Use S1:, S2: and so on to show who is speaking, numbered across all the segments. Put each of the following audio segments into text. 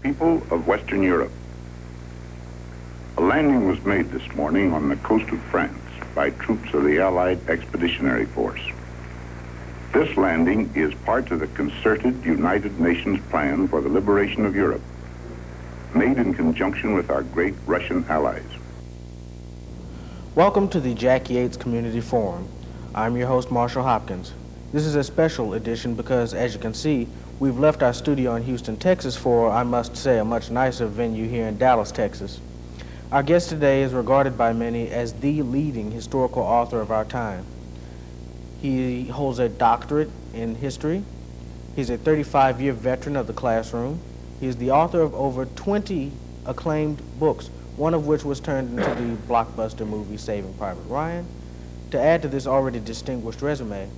S1: People of Western Europe. A landing was made this morning on the coast of France by troops of the Allied Expeditionary Force. This landing is part of the concerted United Nations plan for the liberation of Europe, made in conjunction with our great Russian allies.
S2: Welcome to the Jack Yates Community Forum. I'm your host, Marshall Hopkins. This is a special edition because, as you can see, we've left our studio in Houston, Texas for, I must say, a much nicer venue here in Dallas, Texas. Our guest today is regarded by many as the leading historical author of our time. He holds a doctorate in history. He's a 35-year veteran of the classroom. He is the author of over 20 acclaimed books, one of which was turned into the blockbuster movie Saving Private Ryan. To add to this already distinguished resume,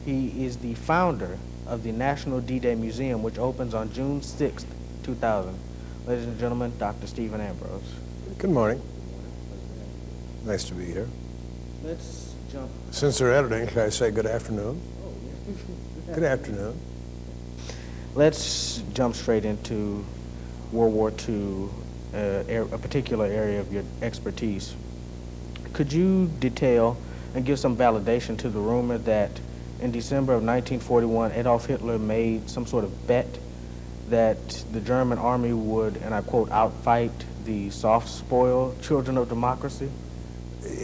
S2: he is the founder of the National D-Day Museum, which opens on June 6th, 2000. Ladies and gentlemen, Dr. Stephen Ambrose.
S3: Good morning. Nice to be here.
S2: Let's jump.
S3: Since they're editing, can I say good afternoon?
S2: Oh, yeah.
S3: Good afternoon.
S2: Let's jump straight into World War II, a particular area of your expertise. Could you detail and give some validation to the rumor that in December of 1941, Adolf Hitler made some sort of bet that the German army would, and I quote, outfight the soft-spoiled children of democracy?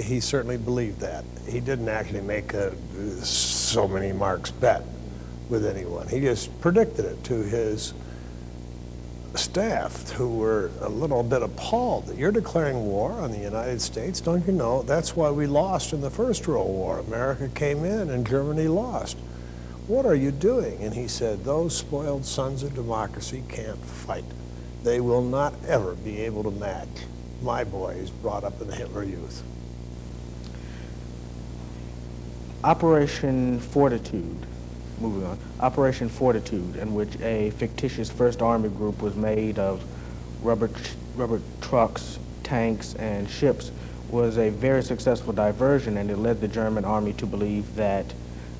S3: He certainly believed that. He didn't actually make a so many marks bet with anyone. He just predicted it to his staff, who were a little bit appalled that you're declaring war on the United States. Don't you know that's why we lost in the First World War? America came in and Germany lost. What are you doing? And he said, those spoiled sons of democracy can't fight. They will not ever be able to match my boys brought up in the Hitler Youth.
S2: Operation Fortitude. Moving on. Operation Fortitude, in which a fictitious First Army group was made of rubber trucks, tanks, and ships, was a very successful diversion, and it led the German army to believe that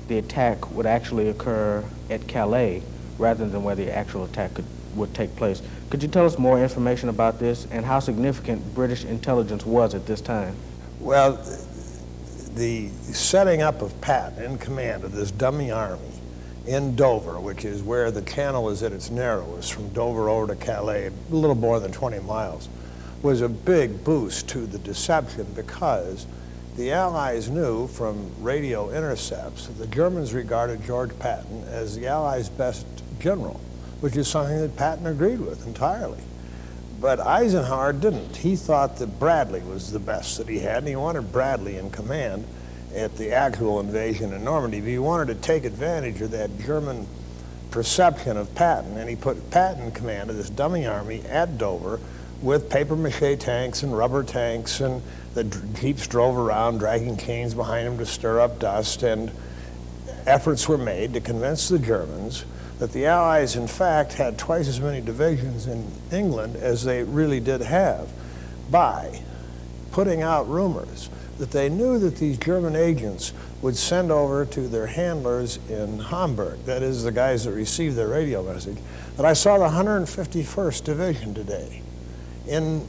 S2: the attack would actually occur at Calais rather than where the actual attack would take place. Could you tell us more information about this and how significant British intelligence was at this time?
S3: Well, the setting up of Patton in command of this dummy army in Dover, which is where the channel is at its narrowest, from Dover over to Calais, a little more than 20 miles, was a big boost to the deception, because the Allies knew from radio intercepts that the Germans regarded George Patton as the Allies' best general, which is something that Patton agreed with entirely. But Eisenhower didn't. He thought that Bradley was the best that he had, and he wanted Bradley in command at the actual invasion in Normandy. But he wanted to take advantage of that German perception of Patton, and he put Patton in command of this dummy army at Dover with papier-mâché tanks and rubber tanks, and the jeeps drove around dragging canes behind them to stir up dust, and efforts were made to convince the Germans that the Allies, in fact, had twice as many divisions in England as they really did have, by putting out rumors that they knew that these German agents would send over to their handlers in Hamburg, that is, the guys that received their radio message, that I saw the 151st Division today in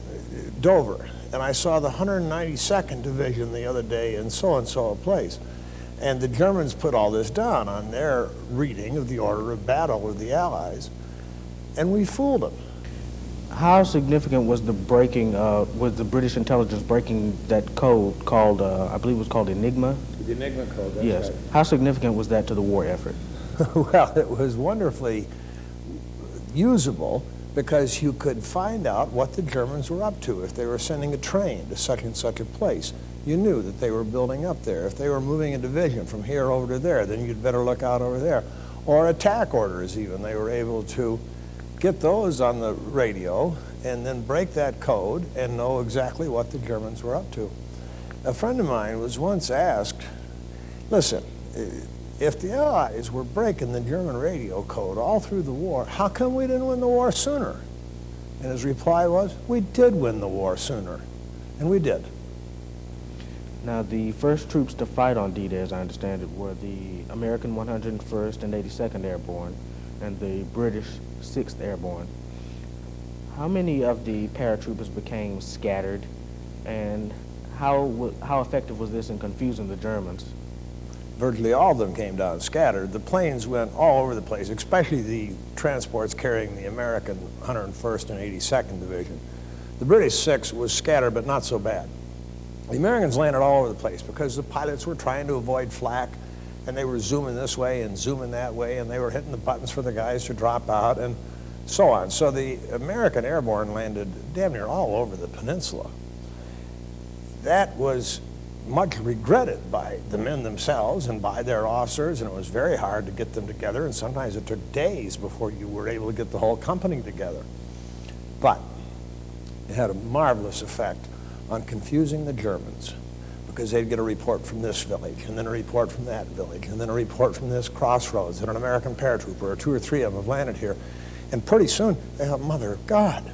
S3: Dover, and I saw the 192nd Division the other day in so-and-so a place. And the Germans put all this down on their reading of the order of battle with the Allies, and we fooled them.
S2: How significant was the breaking, was the British intelligence breaking that code called, I believe it was called Enigma?
S3: The Enigma code, that's
S2: yes.
S3: right.
S2: How significant was that to the war effort?
S3: Well, it was wonderfully usable, because you could find out what the Germans were up to. If they were sending a train to such and such a place, you knew that they were building up there. If they were moving a division from here over to there, then you'd better look out over there. Or attack orders even. They were able to get those on the radio and then break that code and know exactly what the Germans were up to. A friend of mine was once asked, listen, if the Allies were breaking the German radio code all through the war, how come we didn't win the war sooner? And his reply was, we did win the war sooner, and we did.
S2: Now, the first troops to fight on D-Day, as I understand it, were the American 101st and 82nd Airborne and the British 6th Airborne. How many of the paratroopers became scattered, and how effective was this in confusing the Germans?
S3: Virtually all of them came down scattered. The planes went all over the place, especially the transports carrying the American 101st and 82nd Division. The British 6 was scattered, but not so bad. The Americans landed all over the place because the pilots were trying to avoid flak, and they were zooming this way and zooming that way, and they were hitting the buttons for the guys to drop out, and so on. So the American airborne landed damn near all over the peninsula. That was much regretted by the men themselves and by their officers, and it was very hard to get them together, and sometimes it took days before you were able to get the whole company together. But it had a marvelous effect on confusing the Germans, because they'd get a report from this village, and then a report from that village, and then a report from this crossroads that an American paratrooper, or 2 or 3 of them, have landed here. And pretty soon, they thought, Mother of God,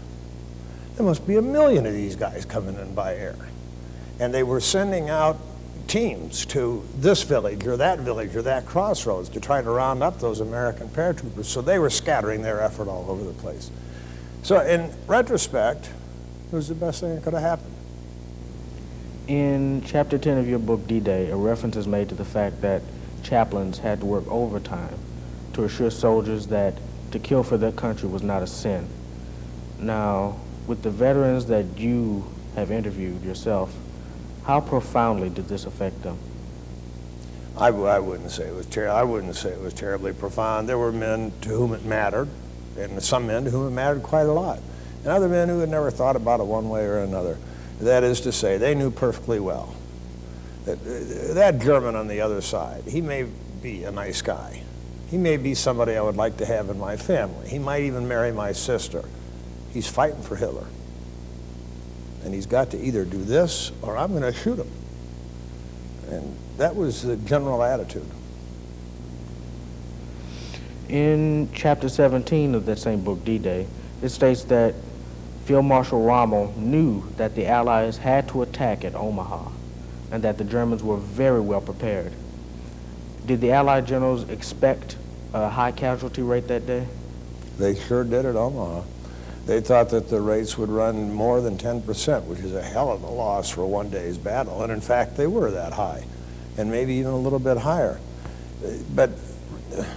S3: there must be 1 million of these guys coming in by air. And they were sending out teams to this village or that crossroads to try to round up those American paratroopers. So they were scattering their effort all over the place. So in retrospect, it was the best thing that could have happened.
S2: In Chapter 10 of your book, D-Day, a reference is made to the fact that chaplains had to work overtime to assure soldiers that to kill for their country was not a sin. Now, with the veterans that you have interviewed yourself, how profoundly did this affect them?
S3: I wouldn't say it was I wouldn't say it was terribly profound. There were men to whom it mattered, and some men to whom it mattered quite a lot, and other men who had never thought about it one way or another. That is to say, they knew perfectly well that German on the other side, he may be a nice guy. He may be somebody I would like to have in my family. He might even marry my sister. He's fighting for Hitler. And he's got to either do this or I'm going to shoot him. And that was the general attitude.
S2: In Chapter 17 of that same book, D-Day, it states that Field Marshal Rommel knew that the Allies had to attack at Omaha and that the Germans were very well prepared. Did the Allied generals expect a high casualty rate that day?
S3: They sure did at Omaha. They thought that the rates would run more than 10%, which is a hell of a loss for one day's battle. And in fact, they were that high, and maybe even a little bit higher. But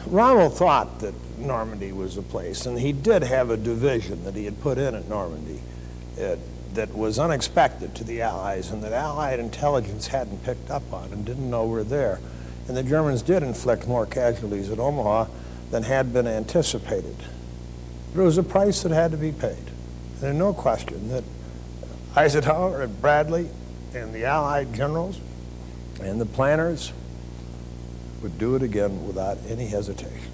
S3: Rommel thought that Normandy was the place, and he did have a division that he had put in at Normandy that was unexpected to the Allies, and that Allied intelligence hadn't picked up on and didn't know were there. And the Germans did inflict more casualties at Omaha than had been anticipated. But it was a price that had to be paid. And there's no question that Eisenhower and Bradley and the Allied generals and the planners would do it again without any hesitation.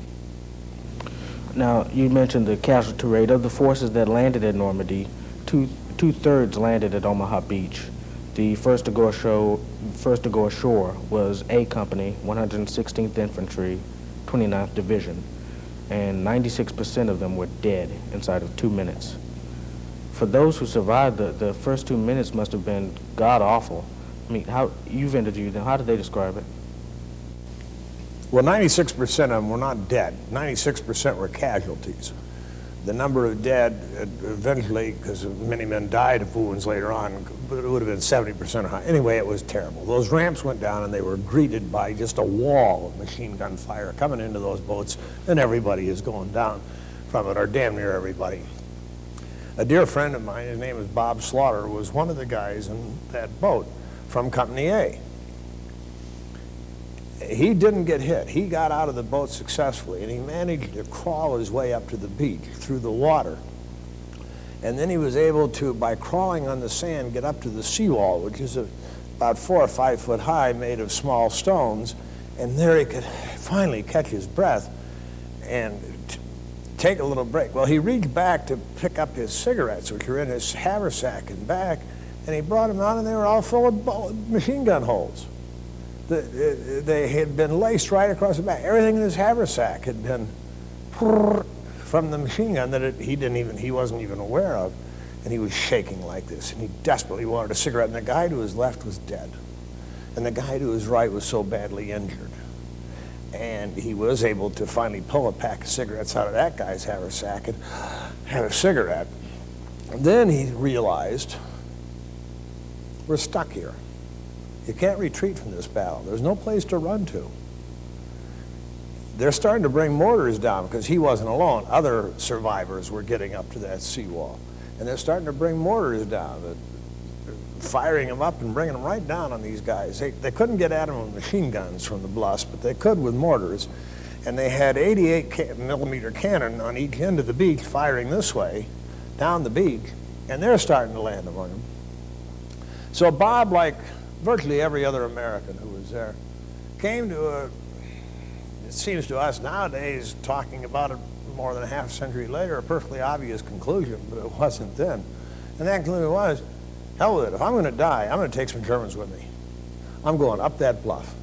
S2: Now, you mentioned the casualty rate of the forces that landed at Normandy. Two-thirds landed at Omaha Beach. The first to go ashore was A Company, 116th Infantry, 29th Division, and 96% of them were dead inside of 2 minutes. For those who survived, the first 2 minutes must have been god-awful. I mean, you've interviewed them. How did they describe it?
S3: Well, 96% of them were not dead. 96% were casualties. The number of dead eventually, because many men died of wounds later on, but it would have been 70% or higher. Anyway, it was terrible. Those ramps went down and they were greeted by just a wall of machine gun fire coming into those boats, and everybody is going down from it, or damn near everybody. A dear friend of mine, his name is Bob Slaughter, was one of the guys in that boat from Company A. He didn't get hit. He got out of the boat successfully, and he managed to crawl his way up to the beach through the water. And then he was able to, by crawling on the sand, get up to the seawall, which is about 4 or 5 foot high, made of small stones. And there he could finally catch his breath and take a little break. Well, he reached back to pick up his cigarettes, which were in his haversack and back, and he brought them out, and they were all full of machine gun holes. They had been laced right across the back. Everything in his haversack had been from the machine gun that he wasn't even aware of, and he was shaking like this, and he desperately wanted a cigarette, and the guy to his left was dead, and the guy to his right was so badly injured, and he was able to finally pull a pack of cigarettes out of that guy's haversack and have a cigarette. Then he realized, we're stuck here. You can't retreat from this battle. There's no place to run to. They're starting to bring mortars down because he wasn't alone. Other survivors were getting up to that seawall. And they're starting to bring mortars down, firing them up and bringing them right down on these guys. They couldn't get at them with machine guns from the bluffs, but they could with mortars. And they had 88 millimeter cannon on each end of the beach firing this way, down the beach, and they're starting to land among them. So Bob, like virtually every other American who was there, came to a, it seems to us nowadays, talking about it more than a half century later, a perfectly obvious conclusion, but it wasn't then. And that conclusion was, hell with it, if I'm going to die, I'm going to take some Germans with me. I'm going up that bluff.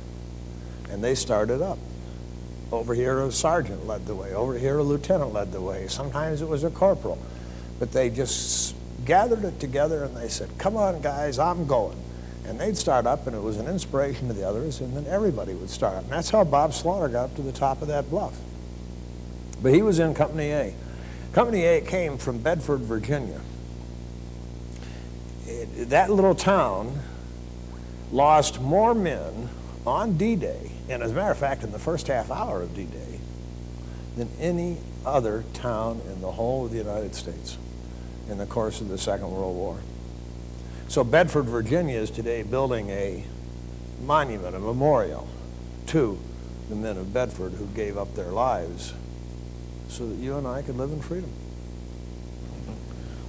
S3: And they started up. Over here a sergeant led the way, over here a lieutenant led the way, sometimes it was a corporal. But they just gathered it together and they said, come on guys, I'm going. And they'd start up and it was an inspiration to the others, and then everybody would start up. And that's how Bob Slaughter got up to the top of that bluff. But he was in Company A. Company A came from Bedford, Virginia. That little town lost more men on D-Day, and as a matter of fact, in the first half hour of D-Day, than any other town in the whole of the United States in the course of the Second World War. So Bedford, Virginia is today building a monument, a memorial to the men of Bedford who gave up their lives so that you and I could live in freedom.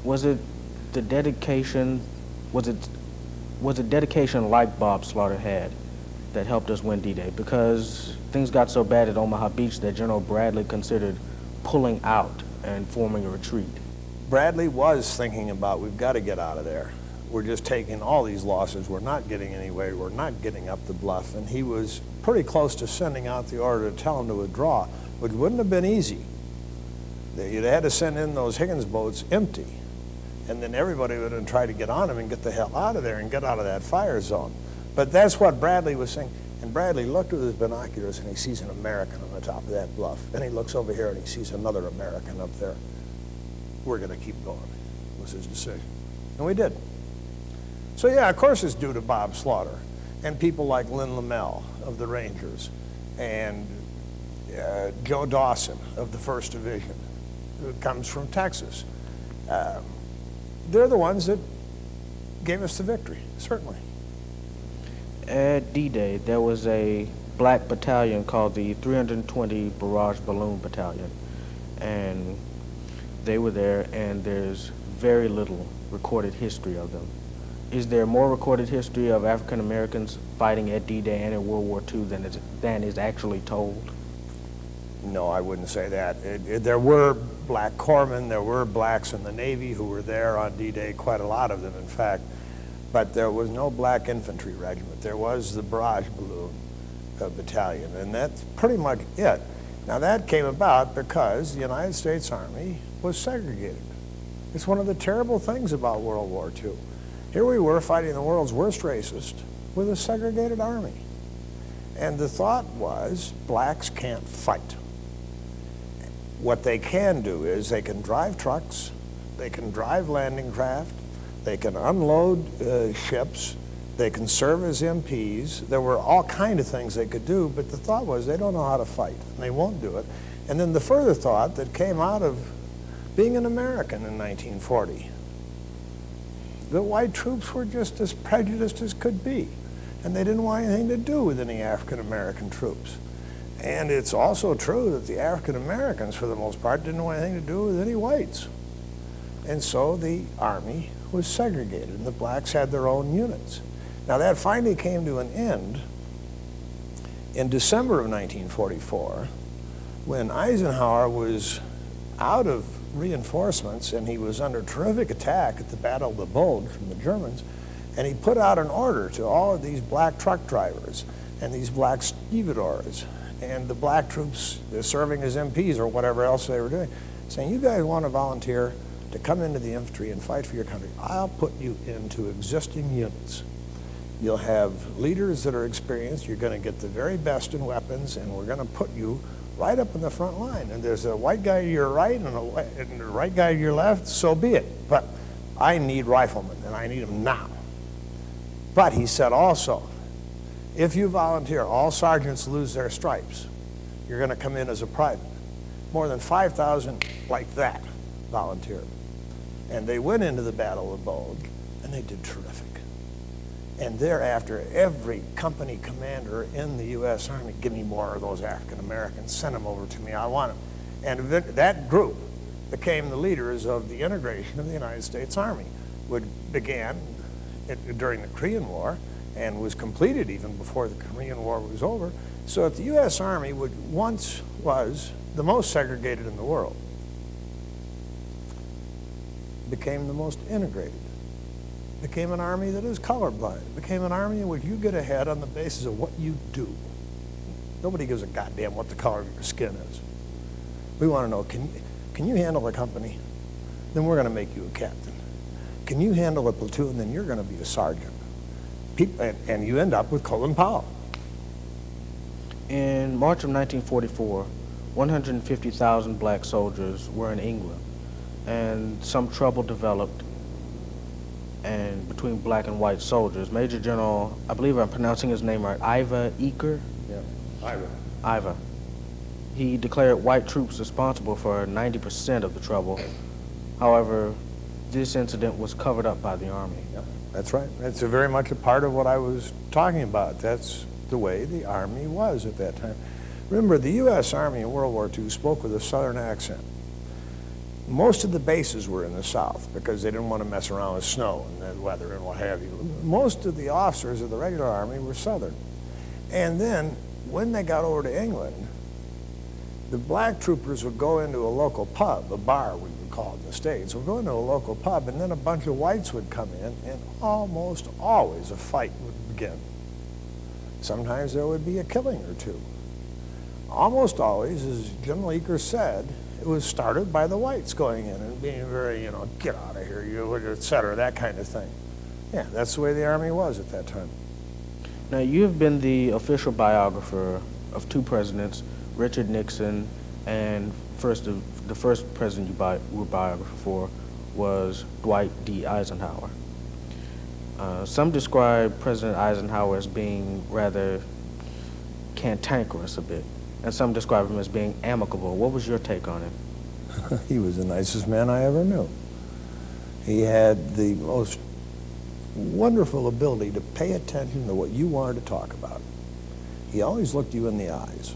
S2: Was it the dedication, was it dedication like Bob Slaughter had that helped us win D-Day? Because things got so bad at Omaha Beach that General Bradley considered pulling out and forming a retreat.
S3: Bradley was thinking about, we've got to get out of there. We're just taking all these losses. We're not getting anywhere. We're not getting up the bluff. And he was pretty close to sending out the order to tell him to withdraw, which wouldn't have been easy. You'd had to send in those Higgins boats empty. And then everybody would have tried to get on him and get the hell out of there and get out of that fire zone. But that's what Bradley was saying. And Bradley looked with his binoculars and he sees an American on the top of that bluff. And he looks over here and he sees another American up there. We're going to keep going, was his decision. And we did. So yeah, of course it's due to Bob Slaughter and people like Lynn Lamell of the Rangers and Joe Dawson of the 1st Division, who comes from Texas. They're the ones that gave us the victory, certainly.
S2: At D-Day, there was a black battalion called the 320 Barrage Balloon Battalion, and they were there, and there's very little recorded history of them. Is there more recorded history of African Americans fighting at D-Day and in World War II than is actually told?
S3: No, I wouldn't say that. There were black corpsmen, there were blacks in the Navy who were there on D-Day, quite a lot of them, in fact. But there was no black infantry regiment. There was the Barrage Balloon Battalion, and that's pretty much it. Now that came about because the United States Army was segregated. It's one of the terrible things about World War II. Here we were fighting the world's worst racist with a segregated army. And the thought was, blacks can't fight. What they can do is they can drive trucks, they can drive landing craft, they can unload ships, they can serve as MPs. There were all kinds of things they could do, but the thought was they don't know how to fight, and they won't do it. And then the further thought that came out of being an American in 1940, the white troops were just as prejudiced as could be, and they didn't want anything to do with any African American troops. And it's also true that the African Americans, for the most part, didn't want anything to do with any whites. And so the Army was segregated, and the blacks had their own units. Now that finally came to an end in December of 1944, when Eisenhower was out of reinforcements and he was under terrific attack at the Battle of the Bulge from the Germans, and he put out an order to all of these black truck drivers and these black stevedores and the black troops serving as MPs or whatever else they were doing, saying, you guys want to volunteer to come into the infantry and fight for your country, I'll put you into existing units. You'll have leaders that are experienced, you're going to get the very best in weapons, and we're going to put you right up in the front line. And there's a white guy to your right and a right guy to your left, so be it. But I need riflemen, and I need them now. But he said also, if you volunteer, all sergeants lose their stripes. You're going to come in as a private. More than 5,000 like that volunteered. And they went into the Battle of Bulge, and they did terrific. And thereafter, every company commander in the U.S. Army, give me more of those African Americans, send them over to me, I want them. And that group became the leaders of the integration of the United States Army, which began during the Korean War and was completed even before the Korean War was over. So that the U.S. Army, which once was the most segregated in the world, became the most integrated. Became an army that is colorblind. Became an army in which you get ahead on the basis of what you do. Nobody gives a goddamn what the color of your skin is. We want to know, can you handle a company? Then we're going to make you a captain. Can you handle a platoon? Then you're going to be a sergeant. And you end up with Colin Powell.
S2: In March of 1944, 150,000 black soldiers were in England, and some trouble developed and between black and white soldiers. Major General, I believe I'm pronouncing his name right, Iva Eaker?
S3: Yeah,
S2: Iva. He declared white troops responsible for 90% of the trouble. However, this incident was covered up by the Army.
S3: Yeah, that's right. That's very much a part of what I was talking about. That's the way the Army was at that time. Remember, the U.S. Army in World War II spoke with a Southern accent. Most of the bases were in the South because they didn't want to mess around with snow and the weather and what have you. Most of the officers of the regular Army were Southern. And then, when they got over to England, the black troopers would go into a local pub, a bar we would call it in the States, would go into a local pub, and then a bunch of whites would come in, and almost always a fight would begin. Sometimes there would be a killing or two. Almost always, as General Eaker said, it was started by the whites going in and being very, get out of here, you, et cetera, that kind of thing. Yeah, that's the way the Army was at that time.
S2: Now, you have been the official biographer of two presidents, Richard Nixon, and the first president you were biographer for was Dwight D. Eisenhower. Some describe President Eisenhower as being rather cantankerous a bit, and some describe him as being amicable. What was your take on him?
S3: He was the nicest man I ever knew. He had the most wonderful ability to pay attention to what you wanted to talk about. He always looked you in the eyes.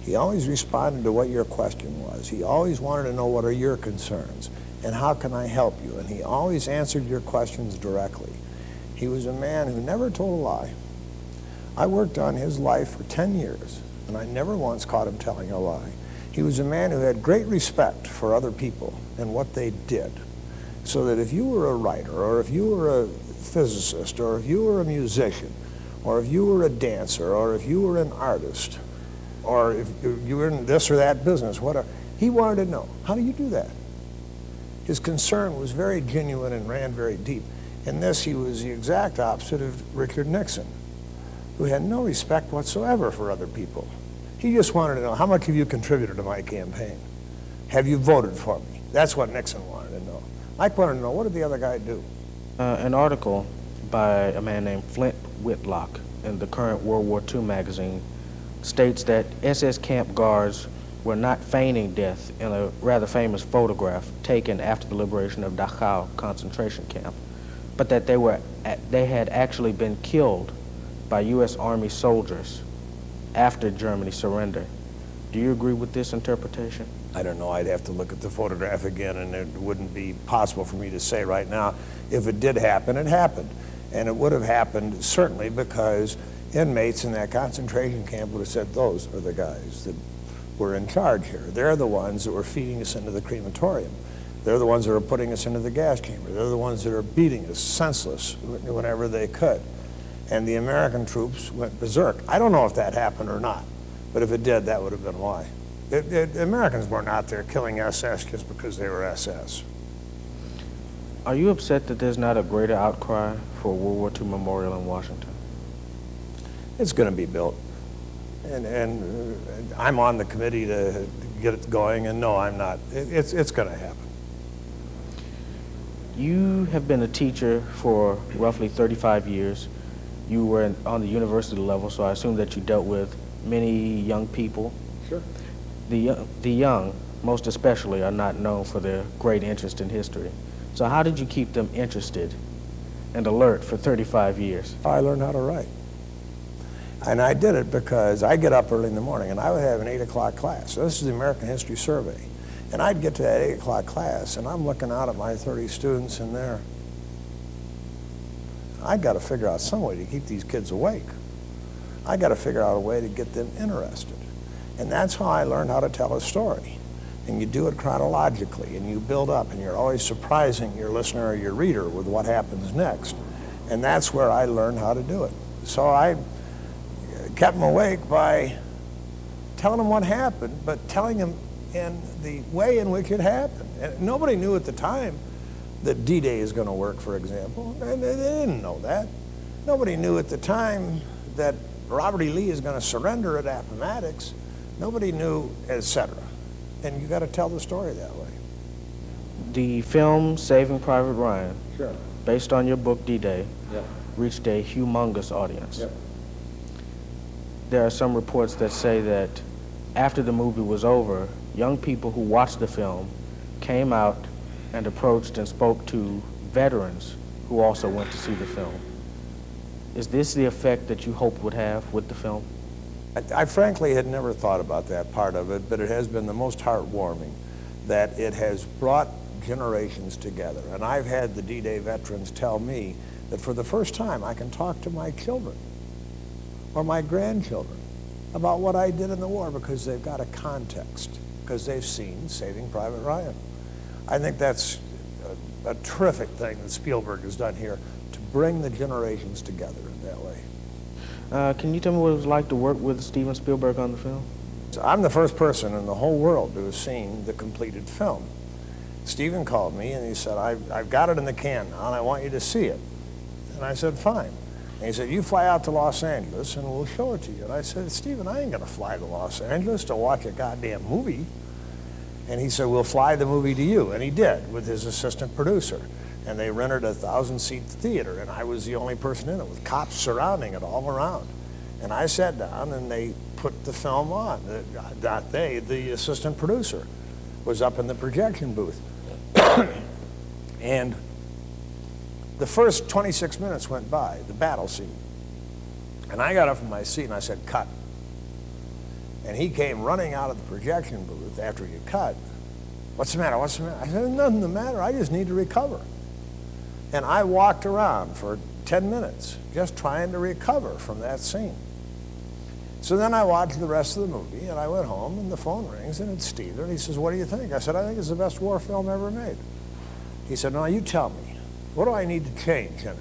S3: He always responded to what your question was. He always wanted to know what are your concerns and how can I help you, and he always answered your questions directly. He was a man who never told a lie. I worked on his life for 10 years, and I never once caught him telling a lie. He was a man who had great respect for other people and what they did, so that if you were a writer, or if you were a physicist, or if you were a musician, or if you were a dancer, or if you were an artist, or if you were in this or that business, whatever, he wanted to know, how do you do that? His concern was very genuine and ran very deep. In this, he was the exact opposite of Richard Nixon, who had no respect whatsoever for other people. He just wanted to know, how much have you contributed to my campaign? Have you voted for me? That's what Nixon wanted to know. Mike wanted to know, what did the other guy do?
S2: An article by a man named Flint Whitlock in the current World War II magazine states that SS camp guards were not feigning death in a rather famous photograph taken after the liberation of Dachau concentration camp, but that they had actually been killed by U.S. Army soldiers after Germany surrendered. Do you agree with this interpretation?
S3: I don't know. I'd have to look at the photograph again, and it wouldn't be possible for me to say right now. If it did happen, it happened. And it would have happened certainly because inmates in that concentration camp would have said, those are the guys that were in charge here. They're the ones that were feeding us into the crematorium. They're the ones that are putting us into the gas chamber. They're the ones that are beating us senseless whenever they could. And the American troops went berserk. I don't know if that happened or not, but if it did, that would have been why. The Americans weren't out there killing SS just because they were SS.
S2: Are you upset that there's not a greater outcry for a World War II memorial in Washington?
S3: It's going to be built. And I'm on the committee to get it going, and no, I'm not. It's going to happen.
S2: You have been a teacher for roughly 35 years. You were on the university level, so I assume that you dealt with many young people.
S3: Sure.
S2: The young, most especially, are not known for their great interest in history. So how did you keep them interested and alert for 35 years?
S3: I learned how to write. And I did it because I get up early in the morning, and I would have an 8 o'clock class. So this is the American History Survey. And I'd get to that 8 o'clock class, and I'm looking out at my 30 students in there. I got to figure out some way to keep these kids awake. I got to figure out a way to get them interested. And that's how I learned how to tell a story. And you do it chronologically, and you build up, and you're always surprising your listener or your reader with what happens next. And that's where I learned how to do it. So I kept them awake by telling them what happened, but telling them in the way in which it happened. And nobody knew at the time that D-Day is going to work, for example. And they didn't know that. Nobody knew at the time that Robert E. Lee is going to surrender at Appomattox. Nobody knew, etc. And you got to tell the story that way.
S2: The film Saving Private Ryan,
S3: Sure.
S2: based on your book D-Day,
S3: Yep.
S2: reached a humongous audience.
S3: Yep.
S2: There are some reports that say that after the movie was over, young people who watched the film came out and approached and spoke to veterans who also went to see the film. Is this the effect that you hoped would have with the film?
S3: I frankly had never thought about that part of it, but it has been the most heartwarming that it has brought generations together. And I've had the D-Day veterans tell me that for the first time I can talk to my children or my grandchildren about what I did in the war because they've got a context, because they've seen Saving Private Ryan. I think that's a terrific thing that Spielberg has done here to bring the generations together in that way.
S2: Can you tell me what it was like to work with Steven Spielberg on the film?
S3: So I'm the first person in the whole world to have seen the completed film. Steven called me and he said, I've got it in the can now and I want you to see it. And I said, fine. And he said, you fly out to Los Angeles and we'll show it to you. And I said, Steven, I ain't gonna fly to Los Angeles to watch a goddamn movie. And he said, we'll fly the movie to you. And he did, with his assistant producer. And they rented a 1,000-seat theater, and I was the only person in it, with cops surrounding it all around. And I sat down, and they put the film on. Not they, the assistant producer was up in the projection booth. And the first 26 minutes went by, the battle scene. And I got up from my seat, and I said, cut. And he came running out of the projection booth after you cut. What's the matter? What's the matter? I said, nothing the matter. I just need to recover. And I walked around for 10 minutes just trying to recover from that scene. So then I watched the rest of the movie, and I went home, and the phone rings, and it's Steve, and he says, what do you think? I said, I think it's the best war film ever made. He said, no, you tell me. What do I need to change in it?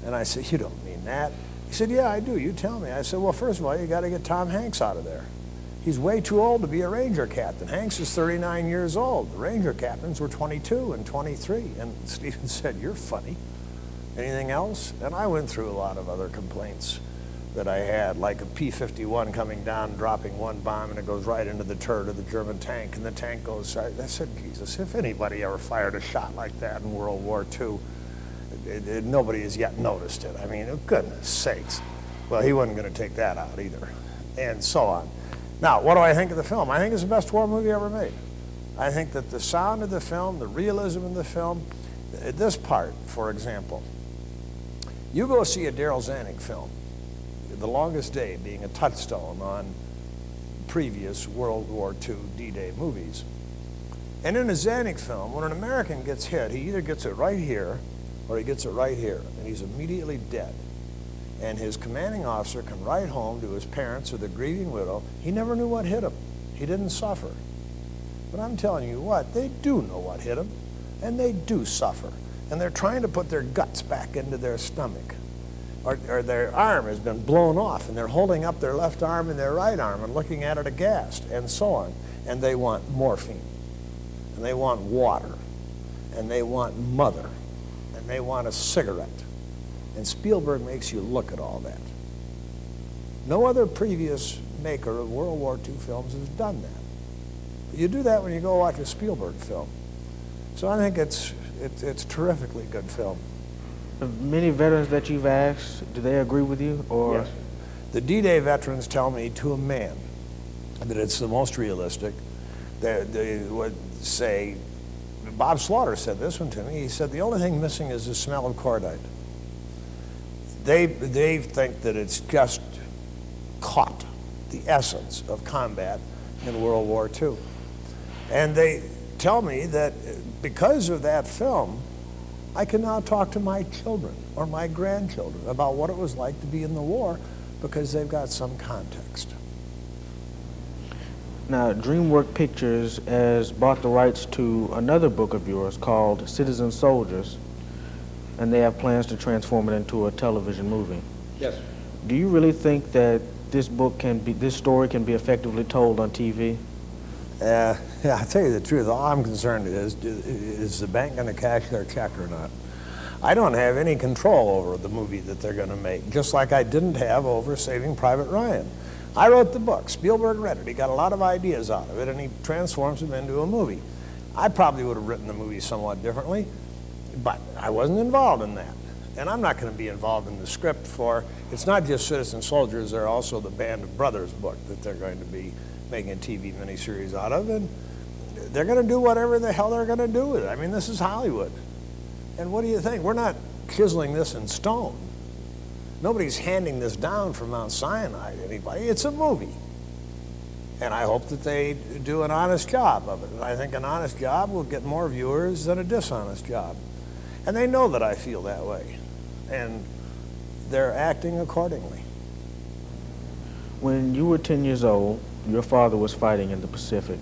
S3: And I said, you don't mean that. He said, yeah, I do. You tell me. I said, well, first of all, you got to get Tom Hanks out of there. He's way too old to be a Ranger captain. Hanks is 39 years old. The Ranger captains were 22 and 23. And Stephen said, you're funny. Anything else? And I went through a lot of other complaints that I had, like a P-51 coming down, dropping one bomb, and it goes right into the turret of the German tank, and the tank goes, I said, Jesus, if anybody ever fired a shot like that in World War II, nobody has yet noticed it. I mean, goodness sakes. Well, he wasn't going to take that out either, and so on. Now, what do I think of the film? I think it's the best war movie ever made. I think that the sound of the film, the realism of the film, this part, for example, you go see a Darryl Zanuck film, The Longest Day being a touchstone on previous World War II D-Day movies. And in a Zanuck film, when an American gets hit, he either gets it right here or he gets it right here, and he's immediately dead. And his commanding officer can write home to his parents or the grieving widow, he never knew what hit him. He didn't suffer. But I'm telling you what, they do know what hit them, and they do suffer. And they're trying to put their guts back into their stomach. Or their arm has been blown off, and they're holding up their left arm and their right arm and looking at it aghast, and so on. And they want morphine, and they want water, and they want mother, and they want a cigarette. And Spielberg makes you look at all that. No other previous maker of World War II films has done that. But you do that when you go watch a Spielberg film. So I think it's It's a terrifically good film.
S2: Many veterans that you've asked, do they agree with you? Or?
S3: Yes. The D-Day veterans tell me to a man that it's the most realistic. They would say, Bob Slaughter said this one to me, he said, the only thing missing is the smell of cordite. They think that it's just caught the essence of combat in World War II. And they tell me that because of that film, I can now talk to my children or my grandchildren about what it was like to be in the war because they've got some context.
S2: Now, DreamWorks Pictures has bought the rights to another book of yours called Citizen Soldiers, and they have plans to transform it into a television movie.
S3: Yes.
S2: Do you really think that this story can be effectively told on TV?
S3: Yeah, I'll tell you the truth. All I'm concerned is the bank going to cash their check or not? I don't have any control over the movie that they're going to make, just like I didn't have over Saving Private Ryan. I wrote the book. Spielberg read it. He got a lot of ideas out of it, and he transforms them into a movie. I probably would have written the movie somewhat differently, but I wasn't involved in that. And I'm not going to be involved in the script for, it's not just Citizen Soldiers, they're also the Band of Brothers book that they're going to be making a TV miniseries out of, and they're going to do whatever the hell they're going to do with it. I mean, this is Hollywood. And what do you think? We're not chiseling this in stone. Nobody's handing this down from Mount Sinai to anybody. It's a movie. And I hope that they do an honest job of it. And I think an honest job will get more viewers than a dishonest job. And they know that I feel that way. And they're acting accordingly.
S2: When you were 10 years old, your father was fighting in the Pacific.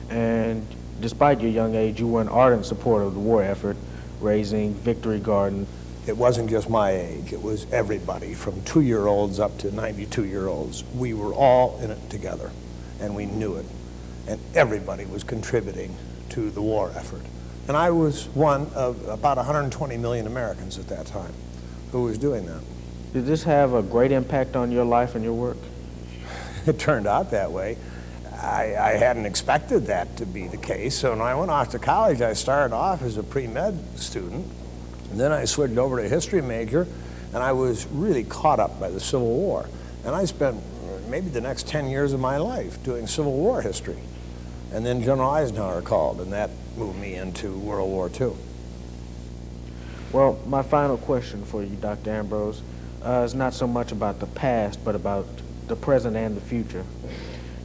S2: And despite your young age, you were an ardent supporter of the war effort, raising Victory Garden.
S3: It wasn't just my age, it was everybody from 2-year-olds up to 92-year-olds. We were all in it together, and we knew it. And everybody was contributing to the war effort. And I was one of about 120 million Americans at that time who was doing that.
S2: Did this have a great impact on your life and your work?
S3: It turned out that way. I hadn't expected that to be the case. So when I went off to college, I started off as a pre-med student. And then I switched over to a history major, and I was really caught up by the Civil War. And I spent maybe the next 10 years of my life doing Civil War history. And then General Eisenhower called, and that moved me into World War II.
S2: Well, my final question for you, Dr. Ambrose, is not so much about the past, but about the present and the future.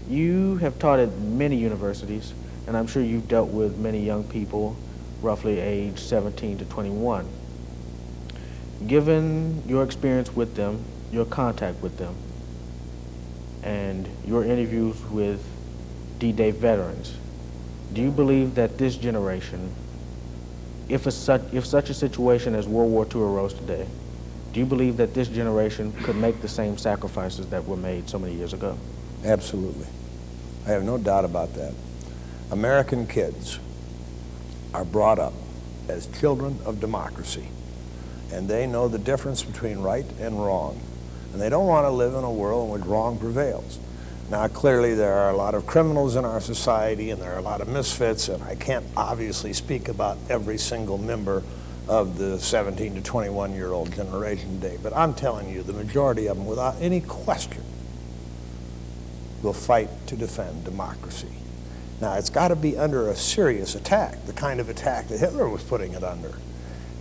S2: You have taught at many universities, and I'm sure you've dealt with many young people, roughly age 17 to 21. Given your experience with them, your contact with them, and your interviews with D-Day veterans, do you believe that this generation, if such a situation as World War II arose today, do you believe that this generation could make the same sacrifices that were made so many years ago?
S3: Absolutely. I have no doubt about that. American kids are brought up as children of democracy, and they know the difference between right and wrong. And they don't want to live in a world in which wrong prevails. Now, clearly, there are a lot of criminals in our society, and there are a lot of misfits, and I can't obviously speak about every single member of the 17 to 21-year-old generation today. But I'm telling you, the majority of them, without any question, will fight to defend democracy. Now, it's got to be under a serious attack, the kind of attack that Hitler was putting it under,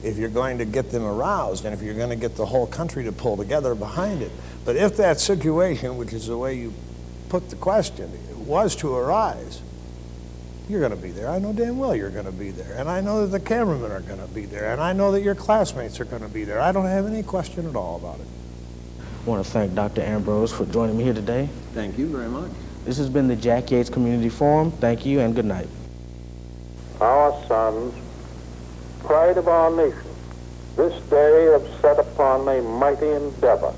S3: if you're going to get them aroused and if you're going to get the whole country to pull together behind it. But if that situation, which is the way you put the question, was to arise, you're going to be there. I know damn well you're going to be there. And I know that the cameramen are going to be there. And I know that your classmates are going to be there. I don't have any question at all about it.
S2: I want to thank Dr. Ambrose for joining me here today.
S4: Thank you very much.
S2: This has been the Jack Yates Community Forum. Thank you and good night.
S5: Our sons, pride of our nation, this day have set upon a mighty endeavor